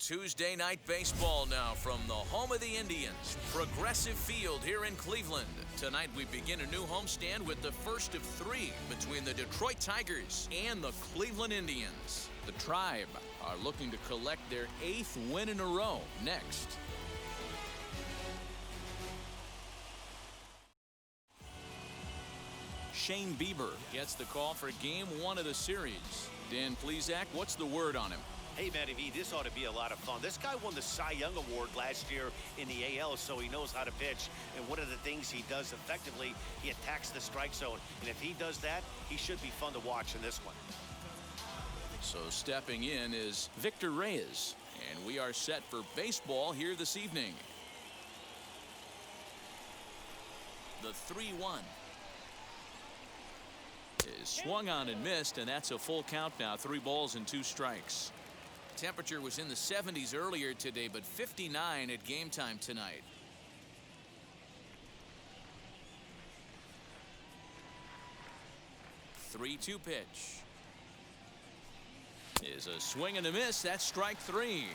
Tuesday night baseball now from the home of the Indians, Progressive Field here in Cleveland. Tonight we begin a new homestand with the first of three between the Detroit Tigers and the Cleveland Indians. The Tribe are looking to collect their 8th win in a row next. Shane Bieber gets the call for Game 1 of the series. Dan Plesac, what's the word on him? Hey, Matty V, this ought to be a lot of fun. This guy won the Cy Young Award last year in the AL, so he knows how to pitch. And one of the things he does effectively, he attacks the strike zone. And if he does that, he should be fun to watch in this one. So stepping in is Victor Reyes, and we are set for baseball here this evening. The 3-1 is swung on and missed, and that's a full count now. 3 balls and 2 strikes. Temperature was in the 70s earlier today, but 59 at game time tonight. The 3-2 pitch is a swing and a miss. That's strike 3.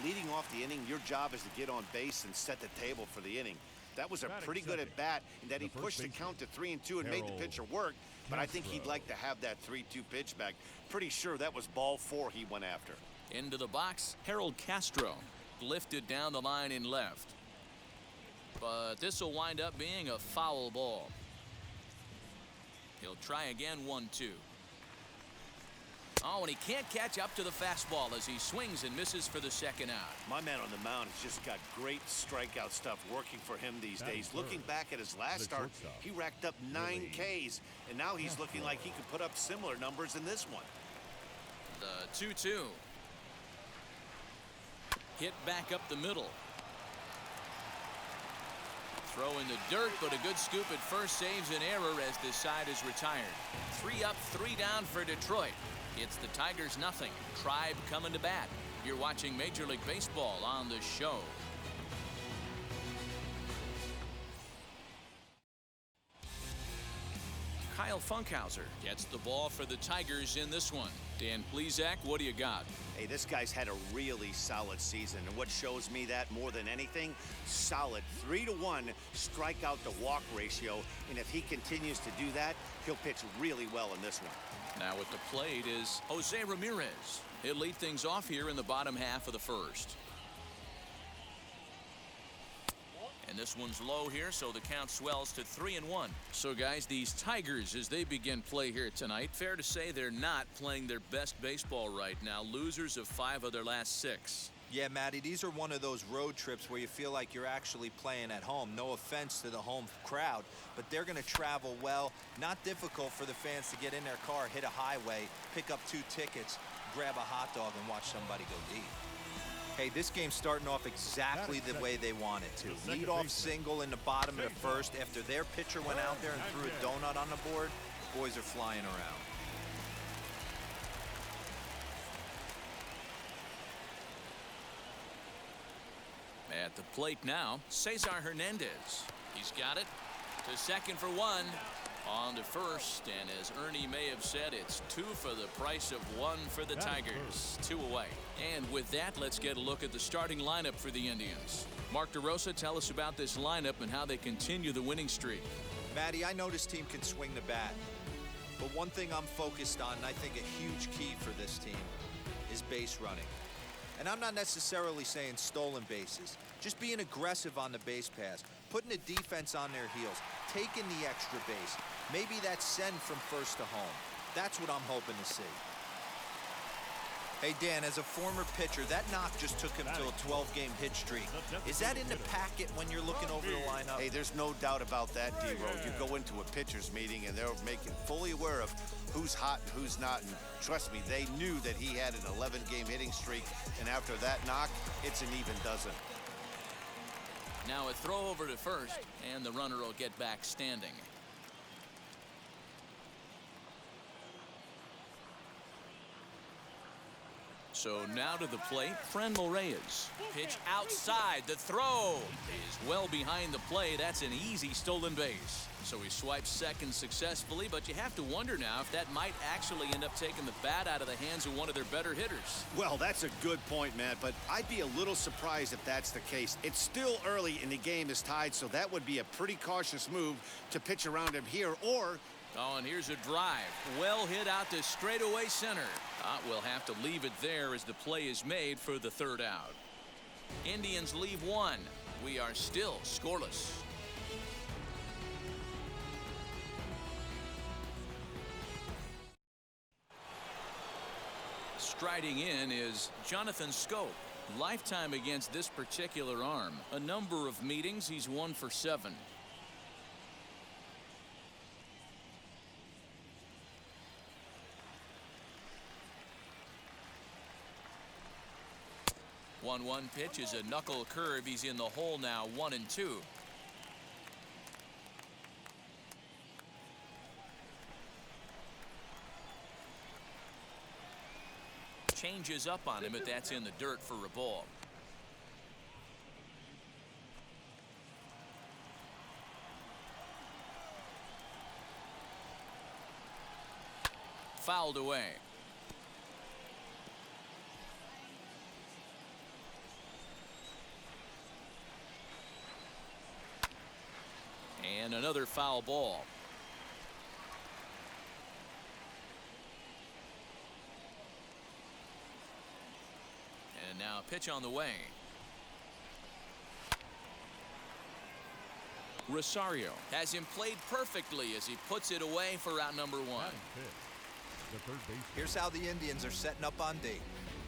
Leading off the inning, your job is to get on base and set the table for the inning. That was a pretty good at bat in that he pushed the count to 3-2 and made the pitcher work. But I think he'd like to have that 3-2 pitch back. Pretty sure that was ball 4 he went after. Into the box, Harold Castro lifted down the line in left. But this will wind up being a foul ball. He'll try again, 1-2. Oh, and he can't catch up to the fastball as he swings and misses for the second out. My man on the mound has just got great strikeout stuff working for him these days. Looking back at his last start, he racked up 9 Ks, and now he's looking like he could put up similar numbers in this one. The 2-2. Hit back up the middle. Throw in the dirt, but a good scoop at first saves an error as this side is retired. 3 up, 3 down for Detroit. It's the Tigers nothing. Tribe coming to bat. You're watching Major League Baseball on the show. Kyle Funkhauser gets the ball for the Tigers in this one. Dan Plesac, what do you got? Hey, this guy's had a really solid season, and what shows me that more than anything, solid 3-to-1 strikeout to walk ratio, and if he continues to do that, he'll pitch really well in this one. Now at the plate is Jose Ramirez. He'll lead things off here in the bottom half of the first. And this one's low here, so the count swells to 3-1. So guys, these Tigers, as they begin play here tonight, fair to say they're not playing their best baseball right now. Losers of 5 of their last 6. Yeah, Matty, these are one of those road trips where you feel like you're actually playing at home. No offense to the home crowd, but they're going to travel well. Not difficult for the fans to get in their car, hit a highway, pick up 2 tickets, grab a hot dog, and watch somebody go deep. Hey, this game's starting off exactly the way they want it to. Lead-off single in the bottom of the first after their pitcher went out there and threw a donut on the board. Boys are flying around. At the plate now, Cesar Hernandez. He's got it to second for 1. On to first, and as Ernie may have said, it's 2 for the price of 1 for the Tigers. 2 away. And with that, let's get a look at the starting lineup for the Indians. Mark DeRosa, tell us about this lineup and how they continue the winning streak. Matty, I know this team can swing the bat, but one thing I'm focused on, and I think a huge key for this team, is base running. And I'm not necessarily saying stolen bases, just being aggressive on the base pass, putting the defense on their heels, taking the extra base. Maybe that's send from first to home. That's what I'm hoping to see. Hey, Dan, as a former pitcher, that knock just took him to a 12-game hit streak. Is that in the packet when you're looking over the lineup? Hey, there's no doubt about that, D-Row. You go into a pitcher's meeting, and they're making fully aware of who's hot and who's not. And trust me, they knew that he had an 11-game hitting streak. And after that knock, it's an even dozen. Now a throw over to first, and the runner will get back standing. So now to the plate, Franmil Reyes. Pitch outside. The throw is well behind the plate. That's an easy stolen base. So he swipes second successfully, but you have to wonder now if that might actually end up taking the bat out of the hands of one of their better hitters. Well, that's a good point, Matt, but I'd be a little surprised if that's the case. It's still early and the game is tied, so that would be a pretty cautious move to pitch around him here, or... Oh, and here's a drive. Well hit out to straightaway center. We'll have to leave it there as the play is made for the third out. Indians leave one. We are still scoreless. Striding in is Jonathan Schoop. Lifetime against this particular arm. A number of meetings, he's 1 for 7. One pitch is a knuckle curve. He's in the hole now, 1-2. Changes up on him, but that's in the dirt for a ball. Fouled away. And another foul ball. And now a pitch on the way. Rosario has him played perfectly as he puts it away for out number 1. Here's how the Indians are setting up on D.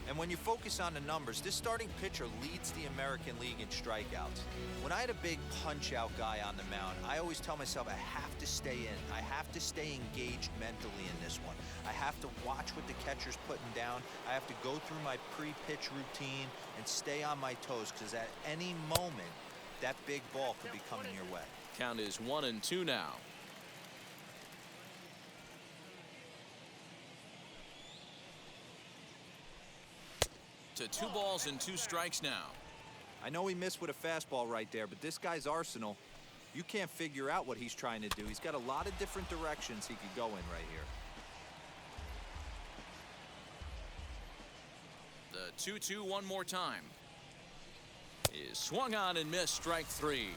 And when you focus on the numbers, this starting pitcher leads the American League in strikeouts. When I had a big punch-out guy on the mound, I always tell myself I have to stay in. I have to stay engaged mentally in this one. I have to watch what the catcher's putting down. I have to go through my pre-pitch routine and stay on my toes, because at any moment, that big ball could be coming your way. Count is 1-2 now. To 2 balls and 2 strikes now. I know he missed with a fastball right there, but this guy's arsenal, you can't figure out what he's trying to do. He's got a lot of different directions he could go in right here. The 2-2 one more time. Is swung on and missed, strike 3.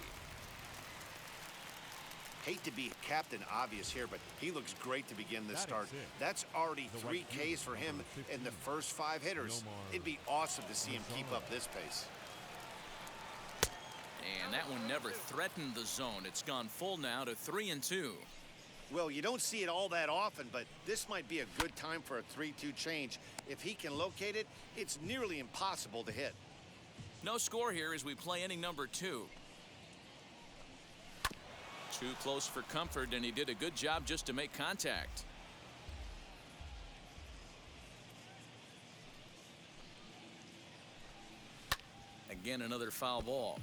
Hate to be Captain Obvious here, but he looks great to begin this start. That's already 3 Ks for him in the first 5 hitters. It'd be awesome to see him keep up this pace. And that one never threatened the zone. It's gone full now to 3-2. Well, you don't see it all that often, but this might be a good time for a 3-2 change. If he can locate it, it's nearly impossible to hit. No score here as we play inning number 2. Too close for comfort, and he did a good job just to make contact. Again, another foul ball.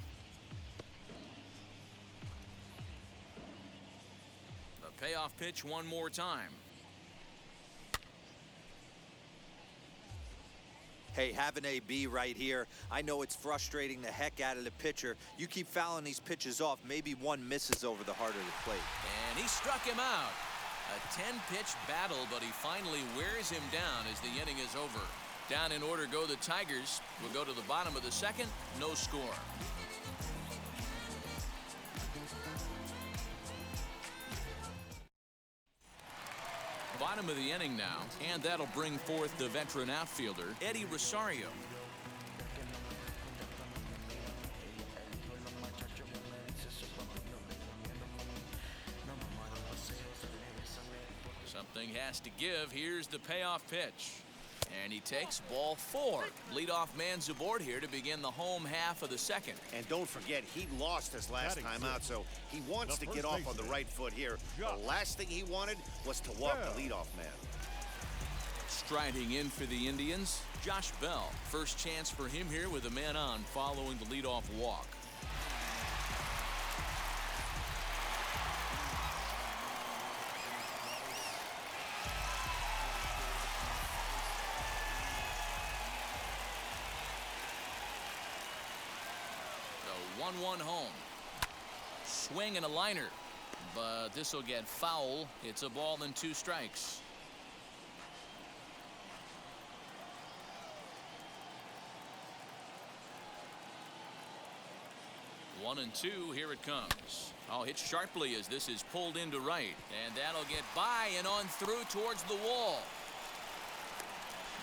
The payoff pitch one more time. Hey, have an AB right here. I know it's frustrating the heck out of the pitcher. You keep fouling these pitches off, maybe one misses over the heart of the plate. And he struck him out. A 10-pitch battle, but he finally wears him down as the inning is over. Down in order go the Tigers. We'll go to the bottom of the second. No score. Bottom of the inning now, and that'll bring forth the veteran outfielder, Eddie Rosario. Something has to give. Here's the payoff pitch. And he takes ball 4. Leadoff man's aboard here to begin the home half of the second. And don't forget, he lost his last time out, so he wants to get off on the right foot here. The last thing he wanted was to walk the leadoff man. Striding in for the Indians, Josh Bell. First chance for him here with a man on following the leadoff walk. 1-1 home. Swing and a liner, but this will get foul. It's a ball and 2 strikes. 1-2. Here it comes. Oh, hit sharply as this is pulled into right, and that'll get by and on through towards the wall.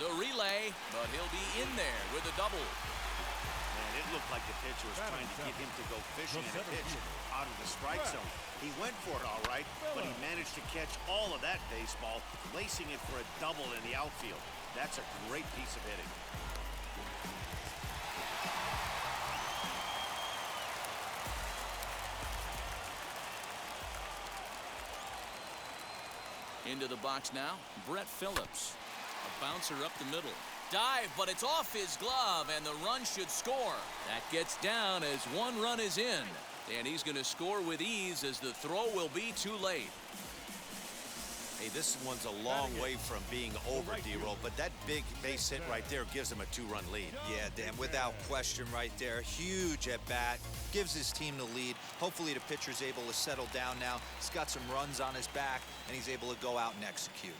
The relay, but he'll be in there with a double. Man, it looked like the pitcher was trying to get him to go fishing in a pitch out of the strike zone. He went for it all right, but he managed to catch all of that baseball, lacing it for a double in the outfield. That's a great piece of hitting. Into the box now, Brett Phillips. A bouncer up the middle. Dive, but it's off his glove, and the run should score. That gets down as 1 run is in. And he's going to score with ease as the throw will be too late. Hey, this one's a long way from being over, D-Roll, but that big base hit right there gives him a 2-run lead. Yeah, Dan, without question right there. Huge at bat. Gives his team the lead. Hopefully the pitcher's able to settle down now. He's got some runs on his back, and he's able to go out and execute.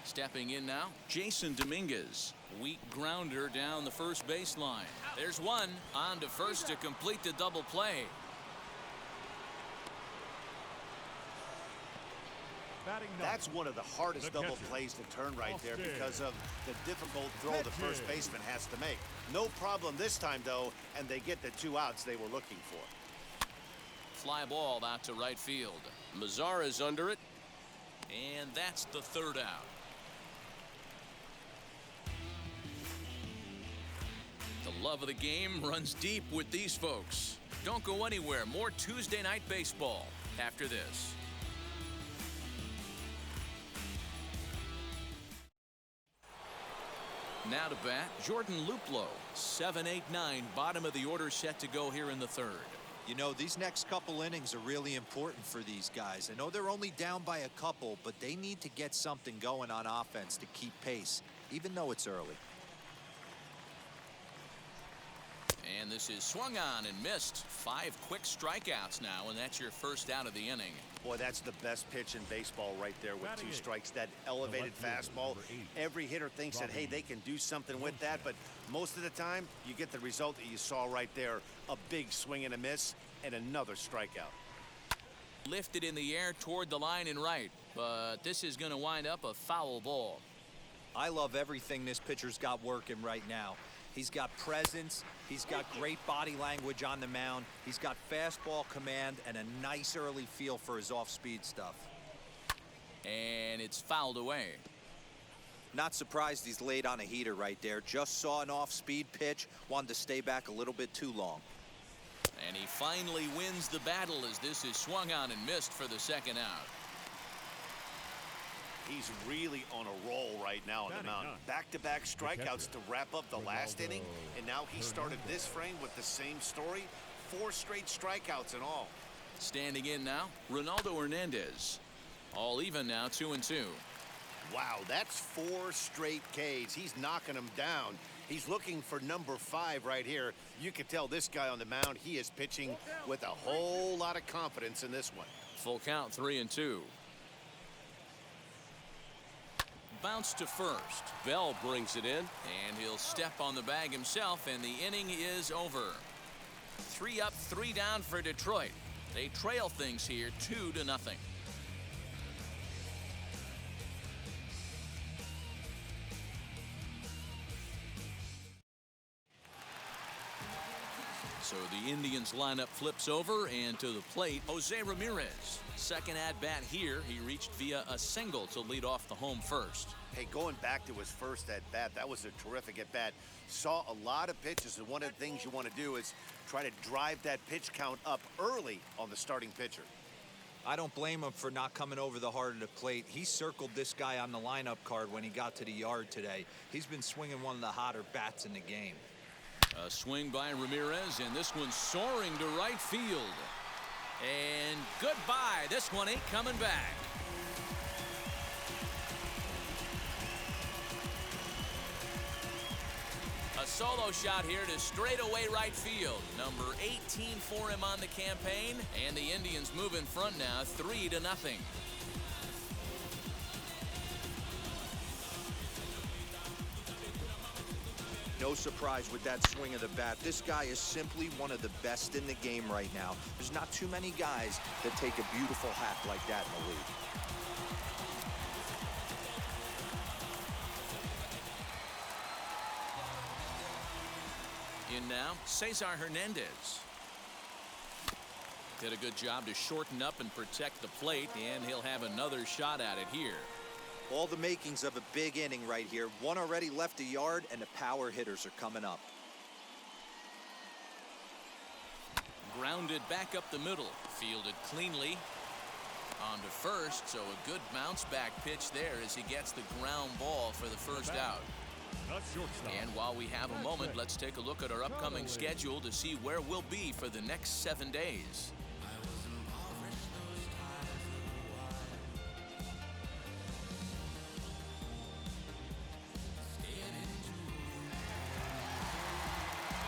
Stepping in now, Jason Dominguez. Weak grounder down the first baseline. There's one on to first to complete the double play. That's one of the hardest double plays to turn right there because of the difficult throw the first baseman has to make. No problem this time, though, and they get the 2 outs they were looking for. Fly ball out to right field. Mazara's under it, and that's the 3rd out. The love of the game runs deep with these folks. Don't go anywhere. More Tuesday Night Baseball after this. Now to bat, Jordan Luplow. 7-8-9, bottom of the order set to go here in the 3rd. You know, these next couple innings are really important for these guys. I know they're only down by a couple, but they need to get something going on offense to keep pace, even though it's early. And this is swung on and missed. 5 quick strikeouts now, and that's your first out of the inning. Boy, that's the best pitch in baseball right there with 2 strikes. That elevated fastball. Every hitter thinks that, hey, they can do something with that, but most of the time, you get the result that you saw right there. A big swing and a miss, and another strikeout. Lifted in the air toward the line and right, but this is going to wind up a foul ball. I love everything this pitcher's got working right now. He's got presence. He's got great body language on the mound. He's got fastball command and a nice early feel for his off-speed stuff. And it's fouled away. Not surprised he's laid on a heater right there. Just saw an off-speed pitch. Wanted to stay back a little bit too long. And he finally wins the battle as this is swung on and missed for the 2nd out. He's really on a roll right now on the mound. Back-to-back strikeouts to wrap up the last inning, and now he started this frame with the same story. 4 straight strikeouts in all. Standing in now, Ronaldo Hernandez. All even now, 2-2. Wow, that's 4 straight Ks. He's knocking them down. He's looking for number 5 right here. You can tell this guy on the mound, he is pitching with a whole lot of confidence in this one. Full count, 3-2. Bounce to first. Bell brings it in, and he'll step on the bag himself, and the inning is over. 3 up, 3 down for Detroit. They trail things here 2-0. So the Indians lineup flips over, and to the plate, Jose Ramirez. 2nd at bat here. He reached via a single to lead off the home first. Hey, going back to his first at bat, that was a terrific at bat. Saw a lot of pitches, and one of the things you want to do is try to drive that pitch count up early on the starting pitcher. I don't blame him for not coming over the heart of the plate. He circled this guy on the lineup card when he got to the yard today. He's been swinging one of the hotter bats in the game. A swing by Ramirez, and this one's soaring to right field. And goodbye. This one ain't coming back. A solo shot here to straightaway right field. Number 18 for him on the campaign, and the Indians move in front now 3-0. No surprise with that swing of the bat. This guy is simply one of the best in the game right now. There's not too many guys that take a beautiful hack like that in the league. In now, Cesar Hernandez. Did a good job to shorten up and protect the plate, and he'll have another shot at it here. All the makings of a big inning right here. One already left the yard, and the power hitters are coming up. Grounded back up the middle. Fielded cleanly. On to first, so a good bounce back pitch there as he gets the ground ball for the first out. And while we have a moment, let's take a look at our upcoming schedule to see where we'll be for the next 7 days.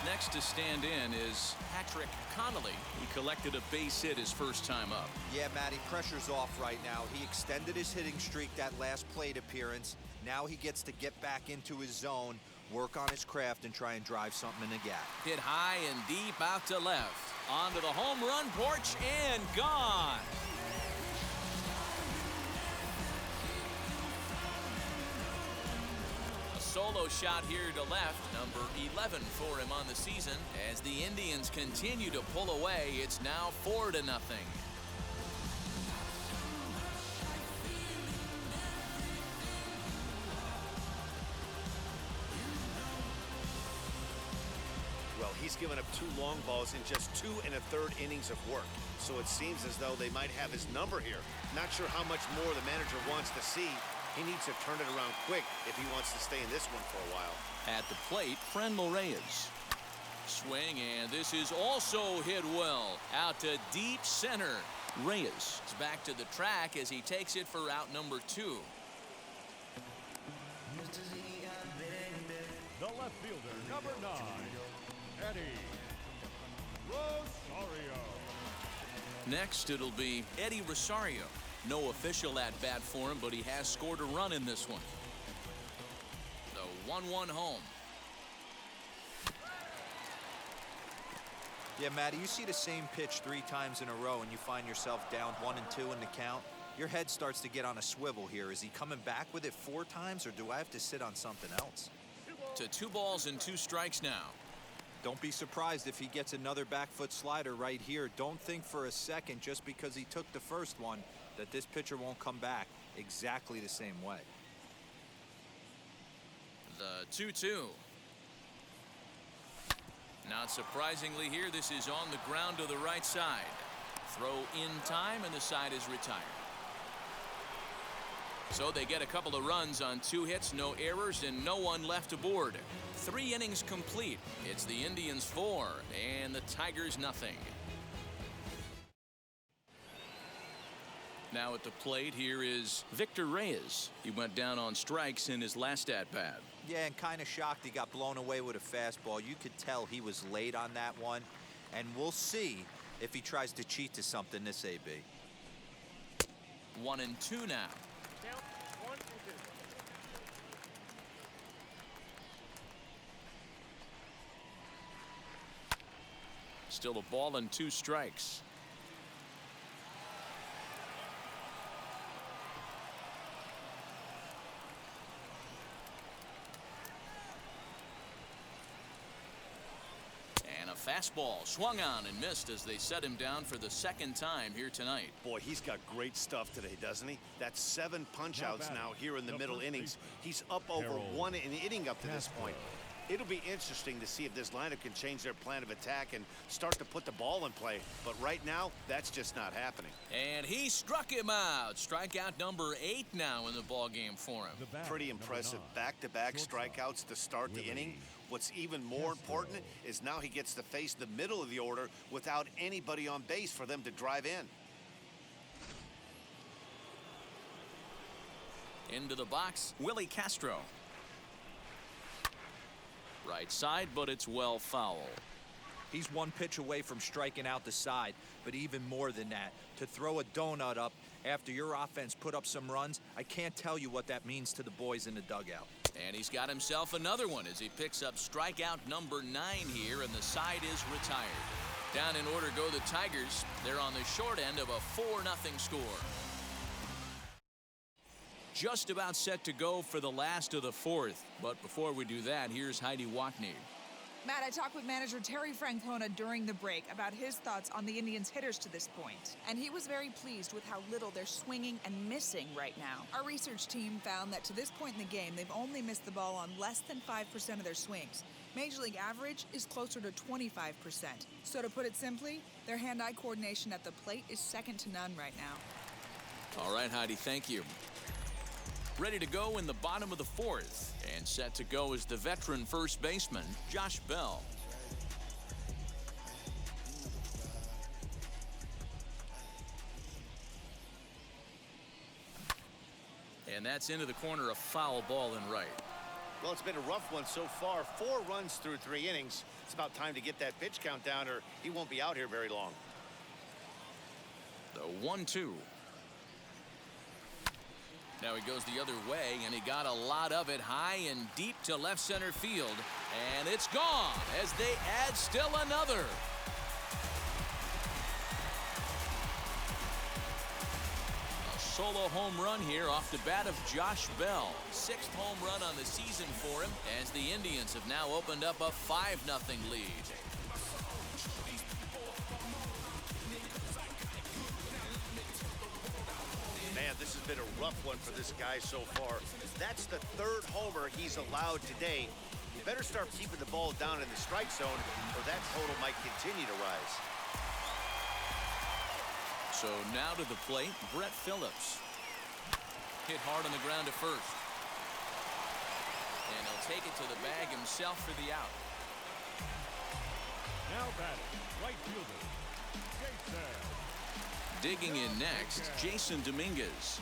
Next to stand in is Patrick Connolly. He collected a base hit his first time up. Yeah, Matty, pressure's off right now. He extended his hitting streak that last plate appearance. Now he gets to get back into his zone, work on his craft, and try and drive something in the gap. Hit high and deep out to left. Onto the home run porch and gone. A solo shot here to left, number 11 for him on the season. As the Indians continue to pull away, it's now 4-0. He's given up 2 long balls in just 2 1/3 innings of work. So it seems as though they might have his number here. Not sure how much more the manager wants to see. He needs to turn it around quick if he wants to stay in this one for a while. At the plate, Franmil Reyes. Swing, and this is also hit well. Out to deep center. Reyes is back to the track as he takes it for out number 2. The left fielder, number 9, Eddie Rosario. Next, it'll be Eddie Rosario. No official at-bat for him, but he has scored a run in this one. The 1-1 home. Yeah, Matty, you see the same pitch 3 times in a row and you find yourself down 1 and 2 in the count. Your head starts to get on a swivel here. Is he coming back with it 4 times, or do I have to sit on something else? To 2 balls and 2 strikes now. Don't be surprised if he gets another back foot slider right here. Don't think for a second, just because he took the first one, that this pitcher won't come back exactly the same way. The 2-2. Not surprisingly here, this is on the ground to the right side. Throw in time, and the side is retired. So they get a couple of runs on 2 hits, no errors, and no one left aboard. 3 innings complete. It's the Indians 4 and the Tigers nothing. Now at the plate, here is Victor Reyes. He went down on strikes in his last at-bat. Yeah, and kind of shocked he got blown away with a fastball. You could tell he was late on that one, and we'll see if he tries to cheat to something this AB. 1-2 now. Still a ball and 2 strikes. And a fastball swung on and missed as they set him down for the 2nd time here tonight. Boy, he's got great stuff today, doesn't he? That's 7 punch-outs now here in the middle innings. He's up over 1 inning up to this point. It'll be interesting to see if this lineup can change their plan of attack and start to put the ball in play. But right now, that's just not happening. And he struck him out. Strikeout number 8 now in the ballgame for him. Pretty impressive back-to-back strikeouts to start the inning. What's even more important is now he gets to face the middle of the order without anybody on base for them to drive in. Into the box, Willie Castro. Right side, but it's well foul. He's one pitch away from striking out the side, but even more than that, to throw a donut up after your offense put up some runs, I can't tell you what that means to the boys in the dugout. And he's got himself another one as he picks up strikeout number 9 here, and the side is retired. Down in order go the Tigers. They're on the short end of a 4-0 score. Just about set to go for the last of the 4th. But before we do that, here's Heidi Watney. Matt, I talked with manager Terry Francona during the break about his thoughts on the Indians' hitters to this point. And he was very pleased with how little they're swinging and missing right now. Our research team found that to this point in the game, they've only missed the ball on less than 5% of their swings. Major League average is closer to 25%. So to put it simply, their hand-eye coordination at the plate is second to none right now. All right, Heidi, thank you. Ready to go in the bottom of the 4th, and set to go is the veteran first baseman, Josh Bell. And that's into the corner, a foul ball in right. Well, it's been a rough one so far. 4 runs through 3 innings. It's about time to get that pitch count down, or he won't be out here very long. The 1-2. Now he goes the other way, and he got a lot of it high and deep to left center field. And it's gone as they add still another. A solo home run here off the bat of Josh Bell. 6th home run on the season for him as the Indians have now opened up a 5-0 lead. Man, this has been a rough one for this guy so far. That's the 3rd homer he's allowed today. You better start keeping the ball down in the strike zone, or that total might continue to rise. So now to the plate, Brett Phillips. Hit hard on the ground to first. And he'll take it to the bag himself for the out. Now batting, right fielder, Jason. Digging in next, Jason Dominguez.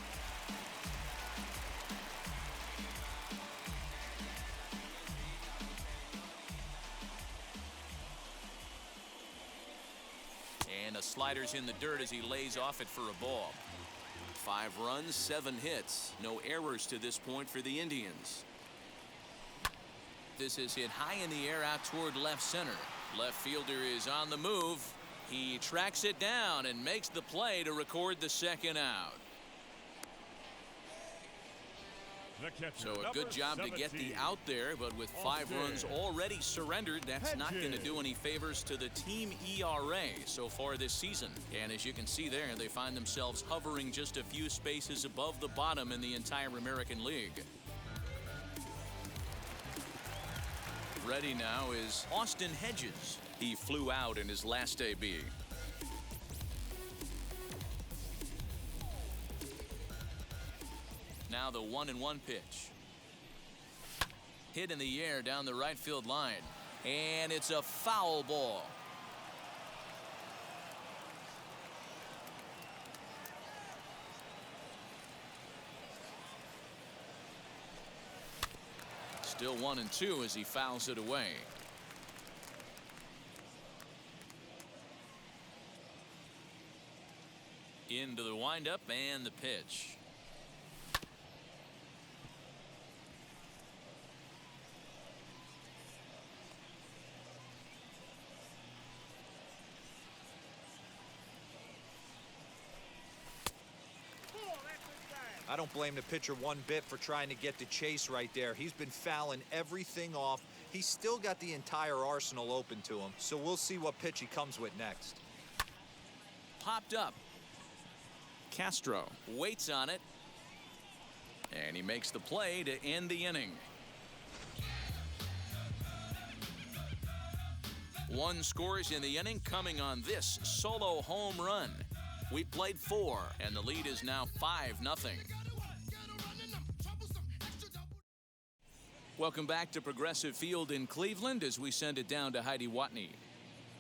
And a slider's in the dirt as he lays off it for a ball. 5 runs, 7 hits. No errors to this point for the Indians. This is hit high in the air out toward left center. Left fielder is on the move. He tracks it down and makes the play to record the 2nd out. So a good job to get the out there, but with 5 runs already surrendered, that's not going to do any favors to the team ERA so far this season. And as you can see there, they find themselves hovering just a few spaces above the bottom in the entire American League. Ready now is Austin Hedges. He flew out in his last AB. Now the 1-1 pitch. Hit in the air down the right field line. And it's a foul ball. Still 1-2 as he fouls it away. Into the windup and the pitch. I don't blame the pitcher one bit for trying to get the chase right there. He's been fouling everything off. He's still got the entire arsenal open to him, so we'll see what pitch he comes with next. Popped up. Castro waits on it, and he makes the play to end the inning. 1 scores in the inning coming on this solo home run. We played 4, and the lead is now 5-0. Welcome back to Progressive Field in Cleveland as we send it down to Heidi Watney.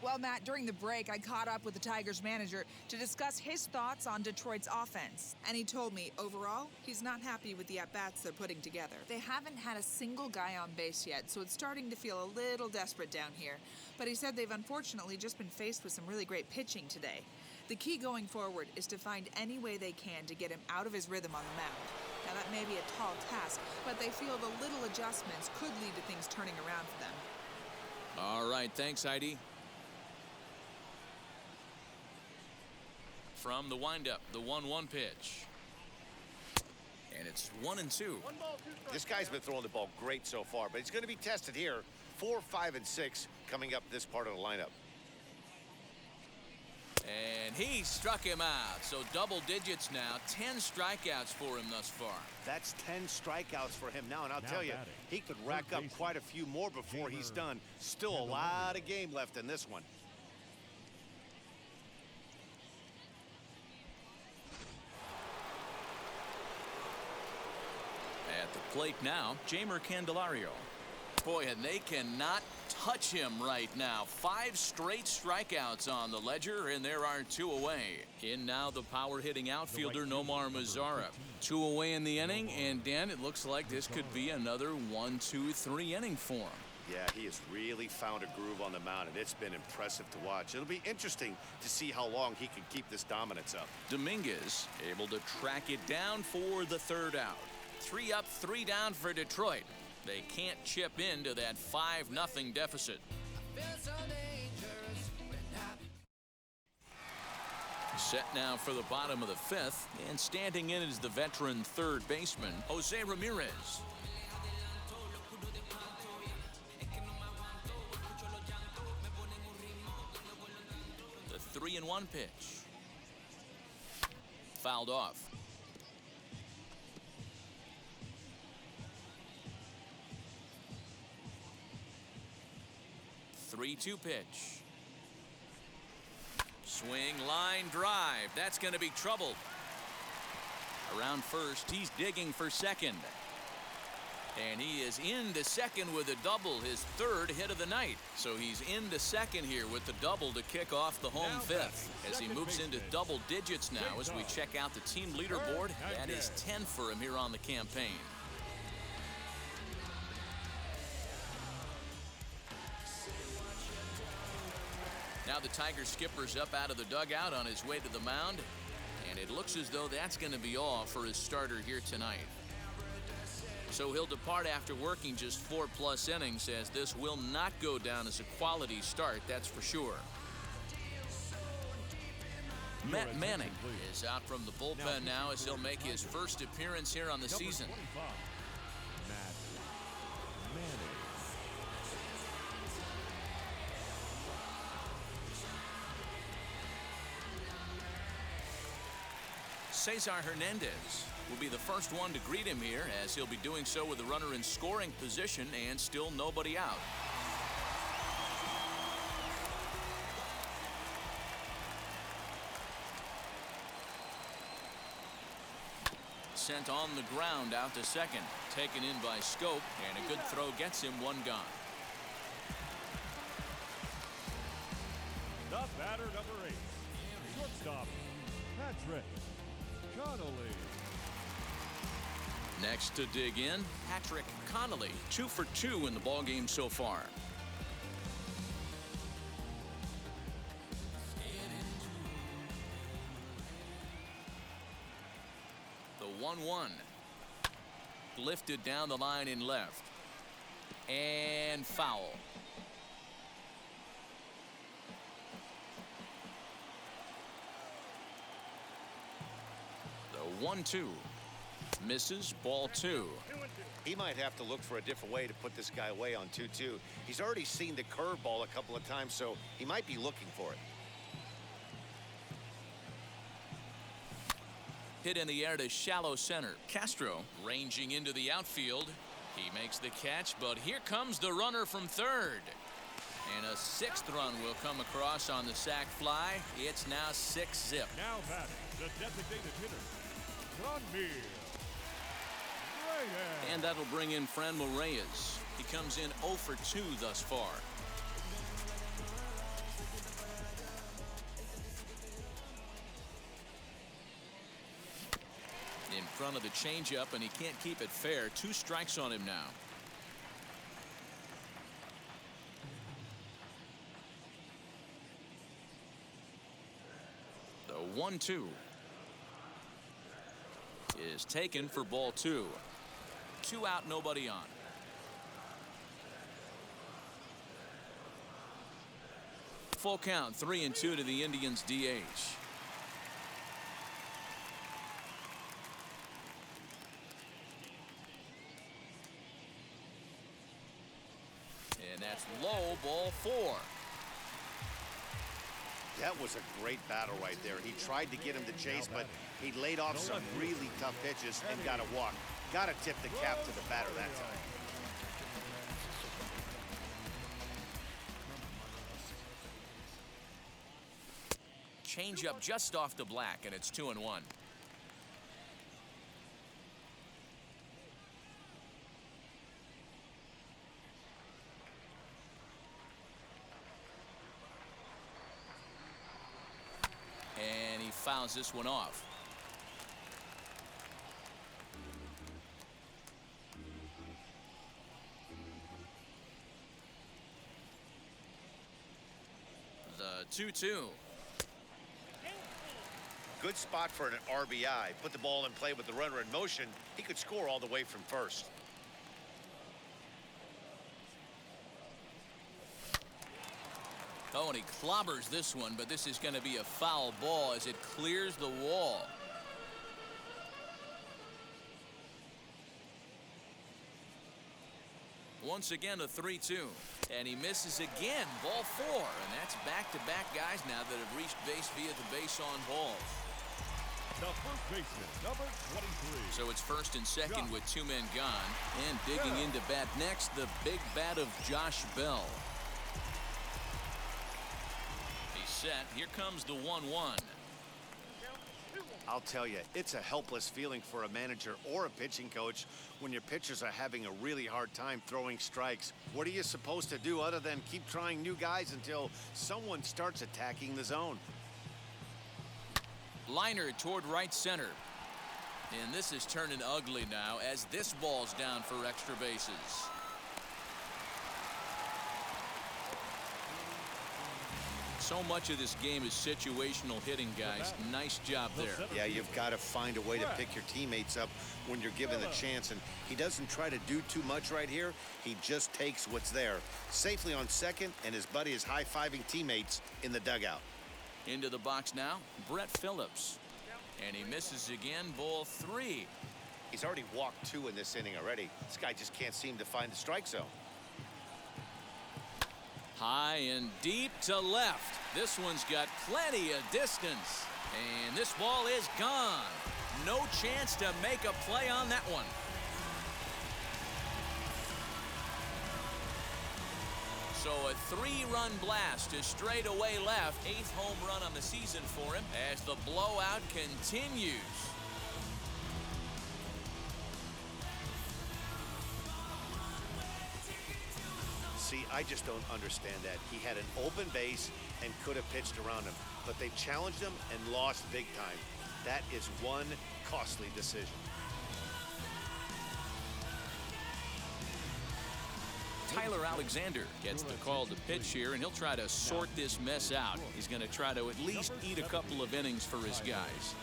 Well, Matt, during the break, I caught up with the Tigers manager to discuss his thoughts on Detroit's offense. And he told me, overall, he's not happy with the at-bats they're putting together. They haven't had a single guy on base yet, so it's starting to feel a little desperate down here. But he said they've unfortunately just been faced with some really great pitching today. The key going forward is to find any way they can to get him out of his rhythm on the mound. Now, that may be a tall task, but they feel the little adjustments could lead to things turning around for them. All right, thanks, Heidi. From the windup, the 1-1 pitch. And it's 1-2. This guy's been throwing the ball great so far, but he's going to be tested here. 4, 5, and 6 coming up this part of the lineup. And he struck him out. So double digits now. 10 strikeouts for him thus far. That's 10 strikeouts for him now, and I'll tell you, he could rack up quite a few more before he's done. Still a lot of game left in this one. At the plate now, Jeimer Candelario. Boy, and they cannot touch him right now. 5 straight strikeouts on the ledger, and there are 2 away. In now the power-hitting outfielder Nomar Mazara. 2 away in the inning, and Dan, it looks like this could be another 1-2-3 inning for him. Yeah, he has really found a groove on the mound, and it's been impressive to watch. It'll be interesting to see how long he can keep this dominance up. Dominguez able to track it down for the 3rd out. 3 up, 3 down for Detroit. They can't chip into that 5-0 deficit. Set now for the bottom of the 5th, and standing in is the veteran 3rd baseman, Jose Ramirez. The 3-1 pitch. Fouled off. 3-2 pitch. Swing, line, drive. That's going to be trouble. Around first, he's digging for second. And he is into second with a double, his 3rd hit of the night. So he's into second here with the double to kick off the home 5th. As he moves into double digits now as we check out the team leaderboard. That is 10 for him here on the campaign. Now the Tiger skipper's up out of the dugout on his way to the mound, and it looks as though that's going to be all for his starter here tonight. So he'll depart after working just 4+ innings, as this will not go down as a quality start, that's for sure. Matt Manning is out from the bullpen now as he'll make his first appearance here on the season. Matt Manning. Cesar Hernandez will be the first one to greet him here, as he'll be doing so with the runner in scoring position and still nobody out. Sent on the ground out to second. Taken in by Scope, and a good throw gets him 1 gone. The batter, number 8. Shortstop, Patrick Connolly. Next to dig in, Patrick Connolly. 2 for 2 in the ballgame so far. The 1-1. Lifted down the line in left. And foul. The 1-2. Misses, ball 2. He might have to look for a different way to put this guy away on 2-2. He's already seen the curveball a couple of times, so he might be looking for it. Hit in the air to shallow center. Castro ranging into the outfield. He makes the catch, but here comes the runner from third. And a 6th run will come across on the sac fly. It's now 6-zip. Now batting, the designated hitter, Franmil Reyes. And that'll bring in Franmil Reyes. He comes in 0 for 2 thus far. front of the changeup, and he can't keep it fair. 2 strikes on him now. The 1-2 is taken for ball 2. 2 out, nobody on. Full count, 3-2 to the Indians DH. And that's low, ball 4. That was a great battle right there. He tried to get him to chase, but he laid off some really tough pitches and got a walk. Got to tip the cap to the batter that time. Change up just off the black, and it's 2-1. And he fouls this one off. The 2-2. Good spot for an RBI. Put the ball in play with the runner in motion. He could score all the way from first. Oh, and he clobbers this one, but this is going to be a foul ball as it clears the wall. Once again, a 3-2. And he misses again, ball 4. And that's back-to-back guys now that have reached base via the base on balls. The first baseman, number 23. So it's first and second with 2 men gone. And digging into bat next, the big bat of Josh Bell. He's set. Here comes the 1-1. I'll tell you, it's a helpless feeling for a manager or a pitching coach when your pitchers are having a really hard time throwing strikes. What are you supposed to do other than keep trying new guys until someone starts attacking the zone? Liner toward right center. And this is turning ugly now as this ball's down for extra bases. So much of this game is situational hitting, guys. Nice job there. Yeah, you've got to find a way to pick your teammates up when you're given the chance, and he doesn't try to do too much right here. He just takes what's there. Safely on second, and his buddy is high-fiving teammates in the dugout. Into the box now, Brett Phillips. And he misses again, ball 3. He's already walked 2 in this inning already. This guy just can't seem to find the strike zone. High and deep to left. This one's got plenty of distance. And this ball is gone. No chance to make a play on that one. So a 3-run blast to straightaway left. 8th home run on the season for him as the blowout continues. See, I just don't understand that. He had an open base and could have pitched around him, but they challenged him and lost big time. That is one costly decision. Tyler Alexander gets the call to pitch here, and he'll try to sort this mess out. He's going to try to at least eat a couple of innings for his guys.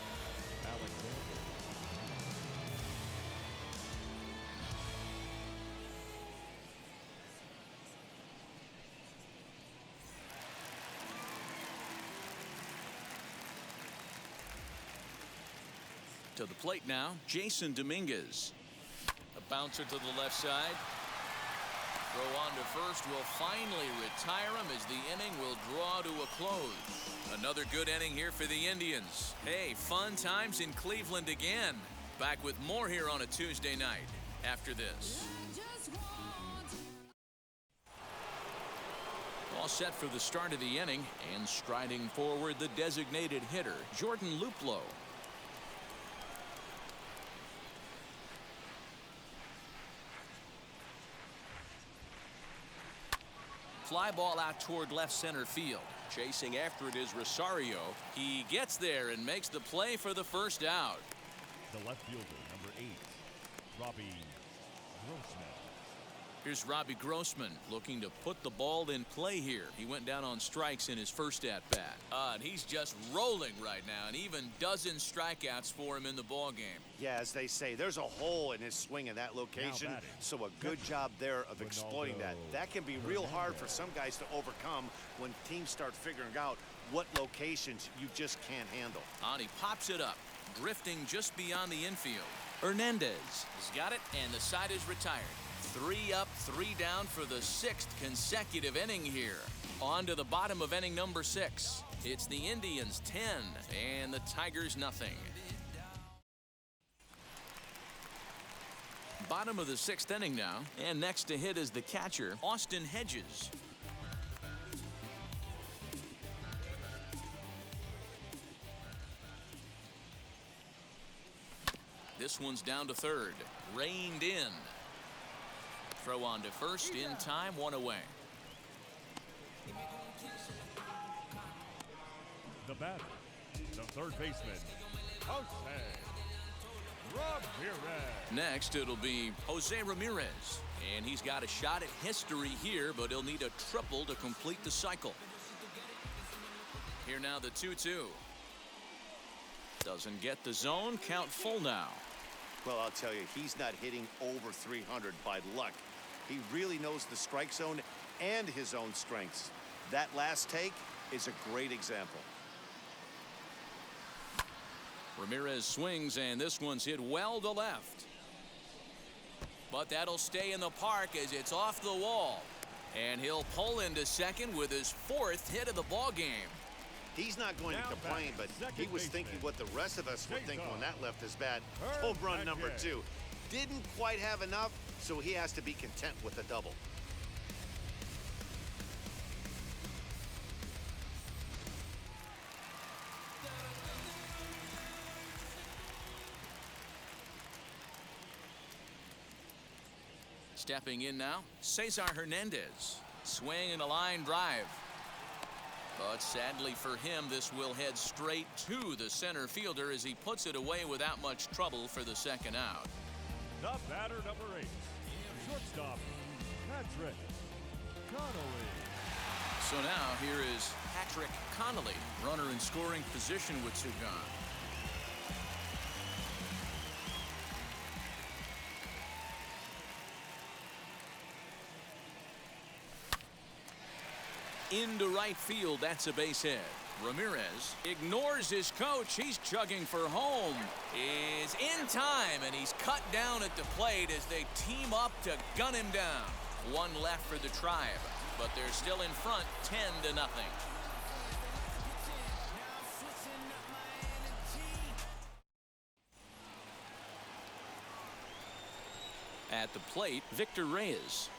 To the plate now, Jason Dominguez. A bouncer to the left side. Throw on to first will finally retire him as the inning will draw to a close. Another good inning here for the Indians. Hey, fun times in Cleveland again. Back with more here on a Tuesday night after this. All set for the start of the inning, and striding forward the designated hitter, Jordan Luplow. Fly ball out toward left center field. Chasing after it is Rosario. He gets there and makes the play for the first out. The left fielder, Robbie Grossman. Here's Robbie Grossman looking to put the ball in play here. He went down on strikes in his first at-bat. And he's just rolling right now, and even dozen strikeouts for him in the ball game. Yeah, as they say, there's a hole in his swing in that location, so a good job there of exploiting that. That can be real hard for some guys to overcome when teams start figuring out what locations you just can't handle. And he pops it up, drifting just beyond the infield. Hernandez has got it, and the side is retired. 3 up, 3 down for the 6th consecutive inning here. On to the bottom of inning number 6. It's the Indians 10 and the Tigers nothing. Bottom of the 6th inning now, and next to hit is the catcher, Austin Hedges. This one's down to third, reined in. Throw on to first in time, 1 away. The batter, the third baseman, Jose Ramirez. Next, it'll be Jose Ramirez. And he's got a shot at history here, but he'll need a triple to complete the cycle. Here now the 2-2. Doesn't get the zone, count full now. Well, I'll tell you, he's not hitting over 300 by luck. He really knows the strike zone and his own strengths. That last take is a great example. Ramirez swings, and this one's hit well to left. But that'll stay in the park as it's off the wall. And he'll pull into second with his 4th hit of the ball game. He's not going to complain, but he was thinking what the rest of us were thinking when that left his bat. Home run number 2. Didn't quite have enough, so he has to be content with a double. Stepping in now, Cesar Hernandez. Swing and a line drive. But sadly for him, this will head straight to the center fielder as he puts it away without much trouble for the 2nd out. The batter number 8, shortstop, Patrick Connolly. So now here is Patrick Connolly, runner in scoring position with 2 gone. Into right field, that's a base hit. Ramirez ignores his coach. He's chugging for home. Is in time, and he's cut down at the plate as they team up to gun him down. 1 left for the Tribe, but they're still in front, 10-0. At the plate, Victor Reyes.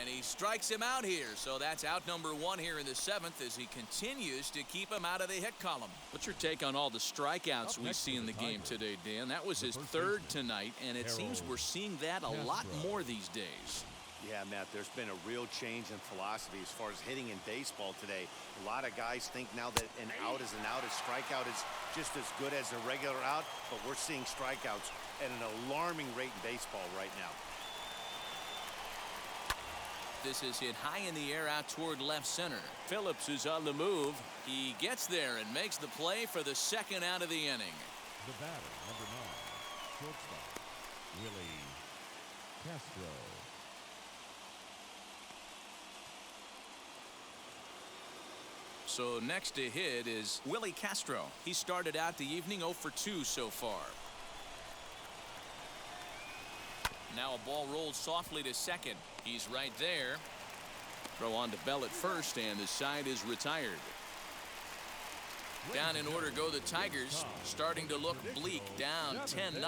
And he strikes him out here, so that's out number 1 here in the 7th as he continues to keep him out of the hit column. What's your take on all the strikeouts we see in the game today, Dan? That was his 3rd tonight, and it seems we're seeing that a lot more these days. Yeah, Matt, there's been a real change in philosophy as far as hitting in baseball today. A lot of guys think now that an out is an out, a strikeout is just as good as a regular out, but we're seeing strikeouts at an alarming rate in baseball right now. This is hit high in the air out toward left center. Phillips is on the move. He gets there and makes the play for the 2nd out of the inning. The batter, number 9, shortstop, Willie Castro. So next to hit is Willie Castro. He started out the evening 0 for 2 so far. Now a ball rolled softly to second. He's right there. Throw on to Bell at first, and the side is retired. Down in order go the Tigers, starting to look bleak, down 10-0.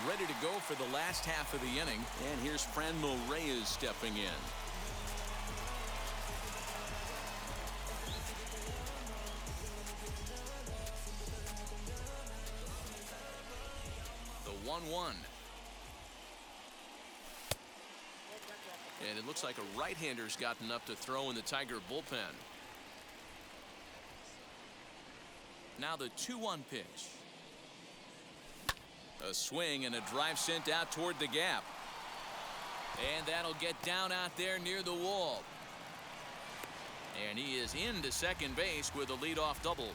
Ready to go for the last half of the inning, and here's Franmil Reyes stepping in. The 1-1. And it looks like a right-hander's gotten up to throw in the Tiger bullpen. Now the 2-1 pitch. A swing and a drive sent out toward the gap. And that'll get down out there near the wall. And he is into second base with a leadoff double.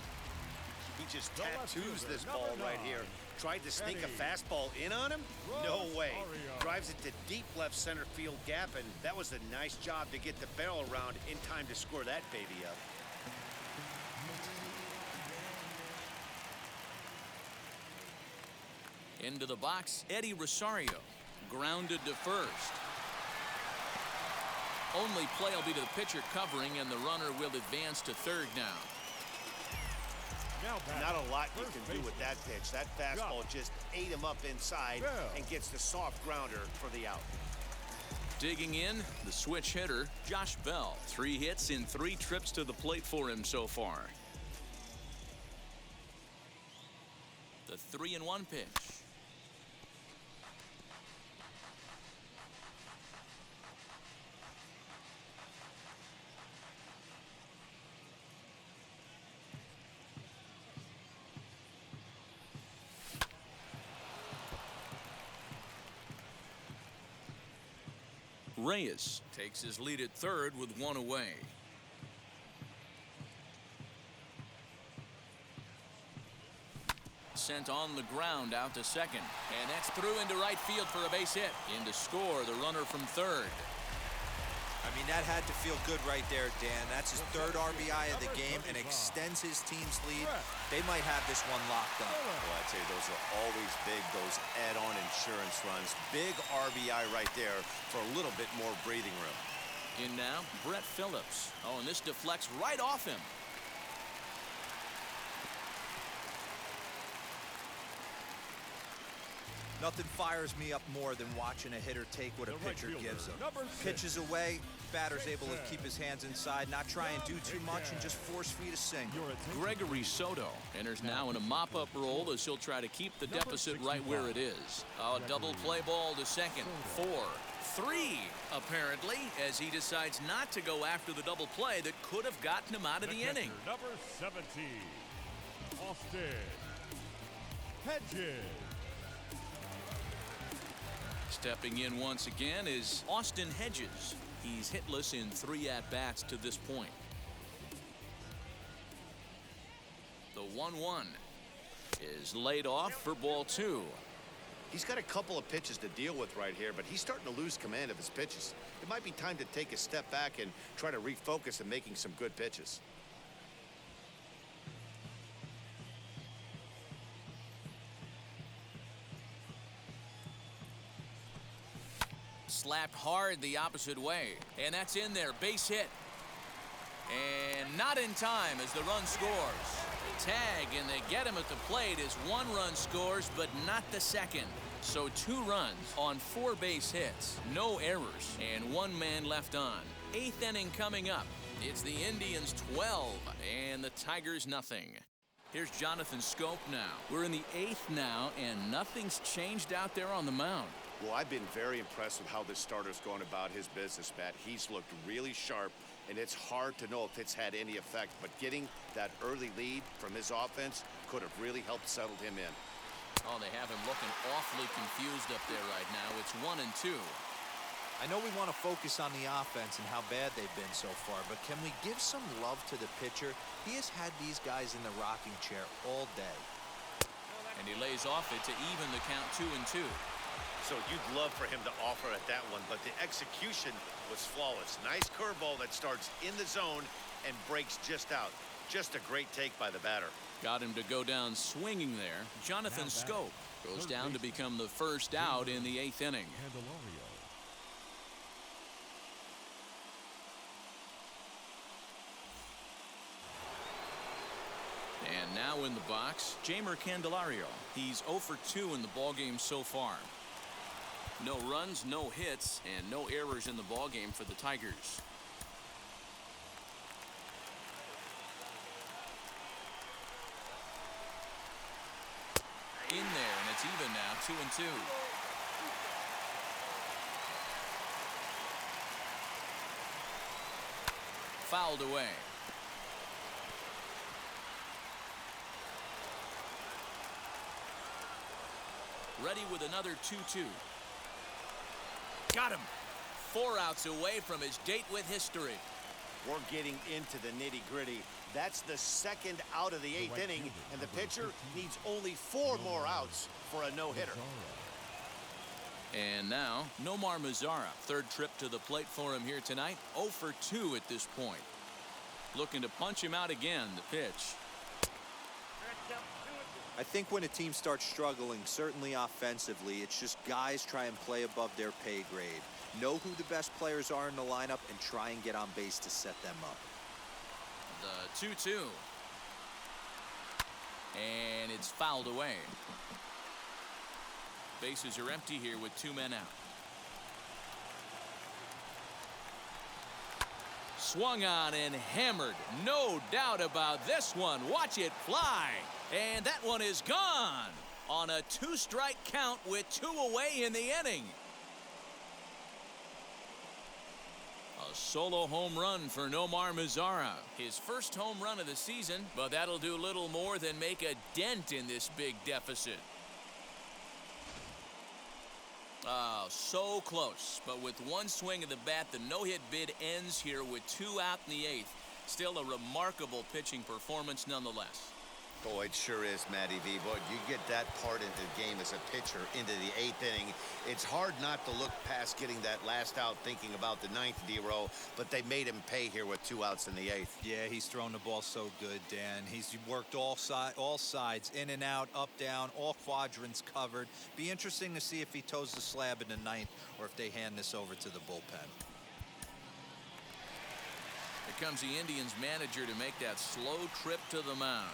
He just tattoos this ball right here. Tried to sneak a fastball in on him? No way. Drives it to deep left center field gap, and that was a nice job to get the barrel around in time to score that baby up. Into the box, Eddie Rosario. Grounded to first. Only play will be to the pitcher covering, and the runner will advance to third now. Not a lot you can do with that pitch. That fastball just ate him up inside and gets the soft grounder for the out. Digging in, the switch hitter, Josh Bell. 3 hits in 3 trips to the plate for him so far. The 3-1 pitch. Reyes takes his lead at third with 1 away. Sent on the ground out to second, and that's through into right field for a base hit. In to score the runner from third. I mean, that had to feel good right there, Dan. That's his 3rd RBI of the game and extends his team's lead. They might have this one locked up. Well, I'd say those are always big, those add-on insurance runs. Big RBI right there for a little bit more breathing room. In now, Brett Phillips. Oh, and this deflects right off him. Nothing fires me up more than watching a hitter take what a pitcher gives him. Pitches away, batter's able to keep his hands inside, not try and do too much, and just force feed a single. Gregory Soto enters now in a mop-up role as he'll try to keep the deficit right where it is. A double play ball to second. 4, 3, apparently, as he decides not to go after the double play that could have gotten him out of the inning. Number 17, Austin Hedges. Stepping in once again is Austin Hedges. He's hitless in 3 at-bats to this point. The 1-1 is laid off for ball 2. He's got a couple of pitches to deal with right here, but he's starting to lose command of his pitches. It might be time to take a step back and try to refocus on making some good pitches. Slapped hard the opposite way, and that's in there. Base hit. And not in time as the run scores. Tag, and they get him at the plate as 1 run scores, but not the second. So 2 runs on 4 base hits, no errors, and 1 man left on. 8th inning coming up. It's the Indians 12 and the Tigers nothing. Here's Jonathan Schoop now. We're in the 8th now, and nothing's changed out there on the mound. Well, I've been very impressed with how this starter's going about his business, Matt. He's looked really sharp, and it's hard to know if it's had any effect, but getting that early lead from his offense could have really helped settle him in. Oh, they have him looking awfully confused up there right now. It's 1 and 2. I know we want to focus on the offense and how bad they've been so far, but can we give some love to the pitcher? He has had these guys in the rocking chair all day. And he lays off it to even the count 2 and 2. So you'd love for him to offer at that one, but the execution was flawless. Nice curveball that starts in the zone and breaks just out. Just a great take by the batter. Got him to go down swinging there. Jonathan Schoop goes down to become the first out in the 8th inning. And now in the box, Jeimer Candelario. He's 0 for 2 in the ballgame so far. No runs, no hits, and no errors in the ballgame for the Tigers. In there, and it's even now, 2 and 2. fouled away. Ready with another 2-2. Got him. 4 outs away from his date with history. We're getting into the nitty-gritty. That's the second out of the 8th inning, and the pitcher needs only 4 more outs for a no-hitter. And now, Nomar Mazara, third trip to the plate for him here tonight. 0 for 2 at this point. Looking to punch him out again, the pitch. I think when a team starts struggling, certainly offensively, it's just guys try and play above their pay grade. Know who the best players are in the lineup and try and get on base to set them up. The 2-2. And it's fouled away. Bases are empty here with 2 men out. Swung on and hammered. No doubt about this one. Watch it fly. And that one is gone on a 2-strike count with 2 away in the inning. A solo home run for Nomar Mazara. His first home run of the season, but that'll do little more than make a dent in this big deficit. Oh, so close, but with 1 swing of the bat, the no-hit bid ends here with 2 out in the 8th. Still a remarkable pitching performance nonetheless. Oh, it sure is, Matty V. Boy, you get that part into the game as a pitcher into the 8th inning. It's hard not to look past getting that last out thinking about the 9th D-row, but they made him pay here with 2 outs in the 8th. Yeah, he's thrown the ball so good, Dan. He's worked all sides, in and out, up, down, all quadrants covered. Be interesting to see if he toes the slab in the 9th or if they hand this over to the bullpen. Here comes the Indians manager to make that slow trip to the mound.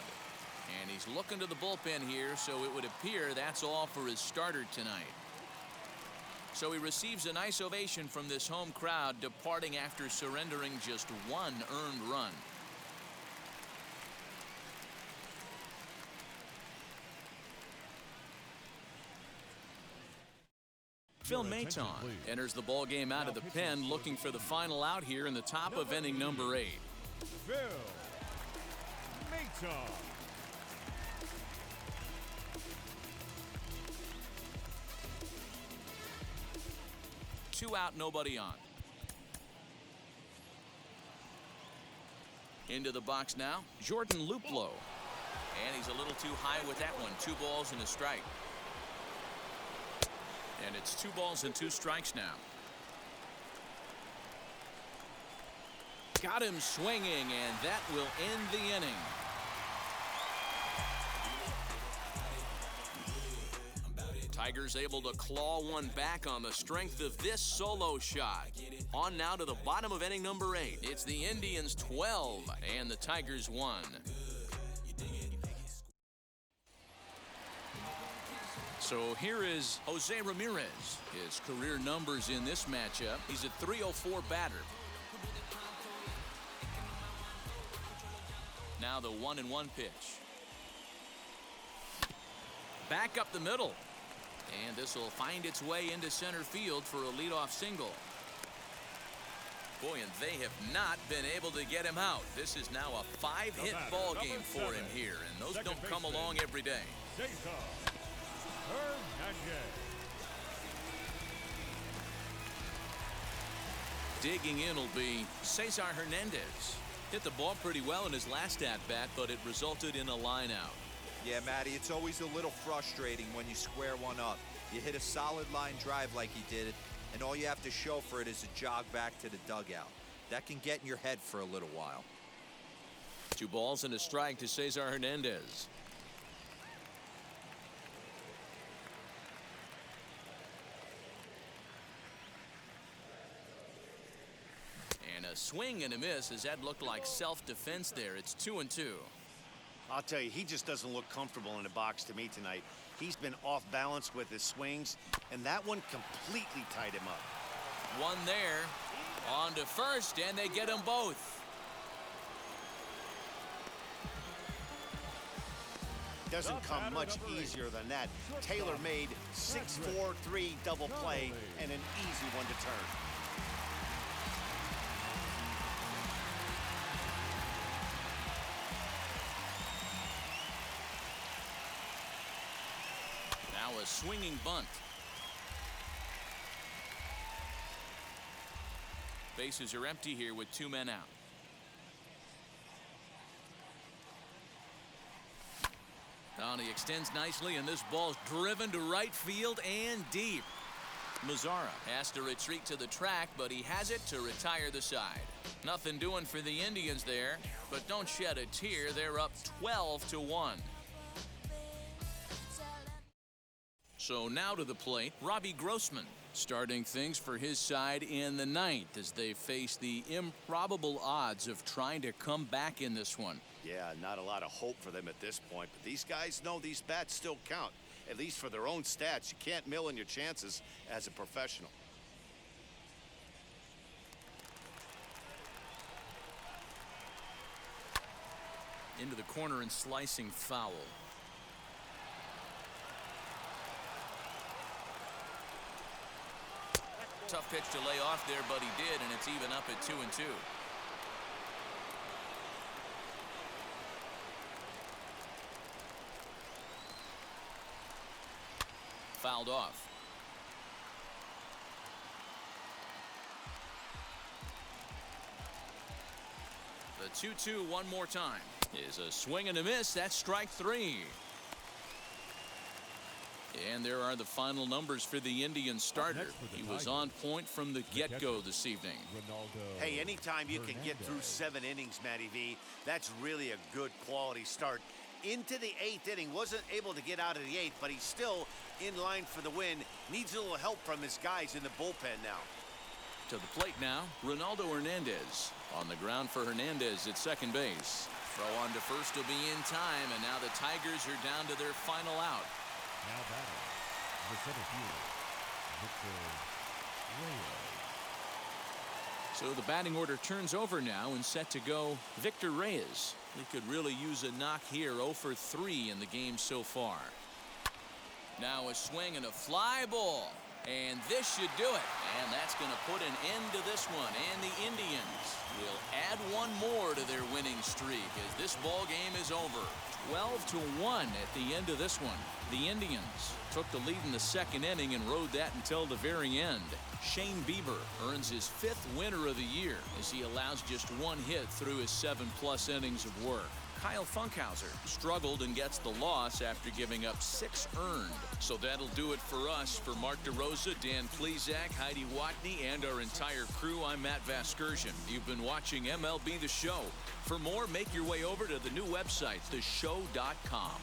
And he's looking to the bullpen here, so it would appear that's all for his starter tonight. So he receives a nice ovation from this home crowd, departing after surrendering just 1 earned run. Phil Maton enters the ball game out of the pen, looking for the final out here in the top of inning number 8. Phil Maton. 2 out, nobody on. Into the box now, Jordan Luplow. And he's a little too high with that one. 2 balls and a strike. And it's 2 balls and 2 strikes now. Got him swinging, and that will end the inning. Tigers able to claw one back on the strength of this solo shot. On now to the bottom of inning number 8. It's the Indians 12 and the Tigers 1. So here is Jose Ramirez. His career numbers in this matchup. He's a .304 batter. Now the 1-1 pitch. Back up the middle. And this will find its way into center field for a leadoff single. Boy, and they have not been able to get him out. This is now a 5-hit ball game for him here, and those don't come along every day. Digging in will be Cesar Hernandez. Hit the ball pretty well in his last at-bat, but it resulted in a line out. Yeah, Matty, it's always a little frustrating when you square one up. You hit a solid line drive like he did, and all you have to show for it is a jog back to the dugout. That can get in your head for a little while. 2 balls and a strike to Cesar Hernandez. And a swing and a miss as that looked like self-defense there. It's 2-2. I'll tell you, he just doesn't look comfortable in the box to me tonight. He's been off balance with his swings, and that one completely tied him up. One there. On to first, and they get them both. Doesn't come much easier than that. Taylor made 6-4-3 double play and an easy one to turn. a swinging bunt. Bases are empty here with 2 men out. Now he extends nicely, and this ball's driven to right field and deep. Mazara has to retreat to the track, but he has it to retire the side. Nothing doing for the Indians there, but don't shed a tear. They're up 12-1. So now to the plate, Robbie Grossman, starting things for his side in the 9th as they face the improbable odds of trying to come back in this one. Yeah, not a lot of hope for them at this point, but these guys know these bats still count, at least for their own stats. You can't mill in your chances as a professional. Into the corner and slicing foul. Tough pitch to lay off there, but he did, and it's even up at 2-2. Fouled off. The 2-2 one more time is a swing and a miss. That's strike 3. And there are the final numbers for the Indian starter. He was on point from the get-go this evening. Hey, anytime you can get through 7 innings, Matty V, that's really a good quality start. Into the 8th inning, wasn't able to get out of the 8th, but he's still in line for the win. Needs a little help from his guys in the bullpen now. To the plate now, Ronaldo Hernandez. On the ground for Hernandez at second base. Throw on to first will be in time, and now the Tigers are down to their final out. Now batting, the center fielder, Victor Reyes. So the batting order turns over now and set to go Victor Reyes. He could really use a knock here. 0 for 3 in the game so far. Now a swing and a fly ball. And this should do it. And that's going to put an end to this one. And the Indians will add one more to their winning streak as this ball game is over. 12-1 at the end of this one. The Indians took the lead in the second inning and rode that until the very end. Shane Bieber earns his 5th winner of the year as he allows just 1 hit through his 7+ innings of work. Kyle Funkhauser struggled and gets the loss after giving up 6 earned. So that'll do it for us. For Mark DeRosa, Dan Plesac, Heidi Watney, and our entire crew, I'm Matt Vasgersian. You've been watching MLB The Show. For more, make your way over to the new website, theshow.com.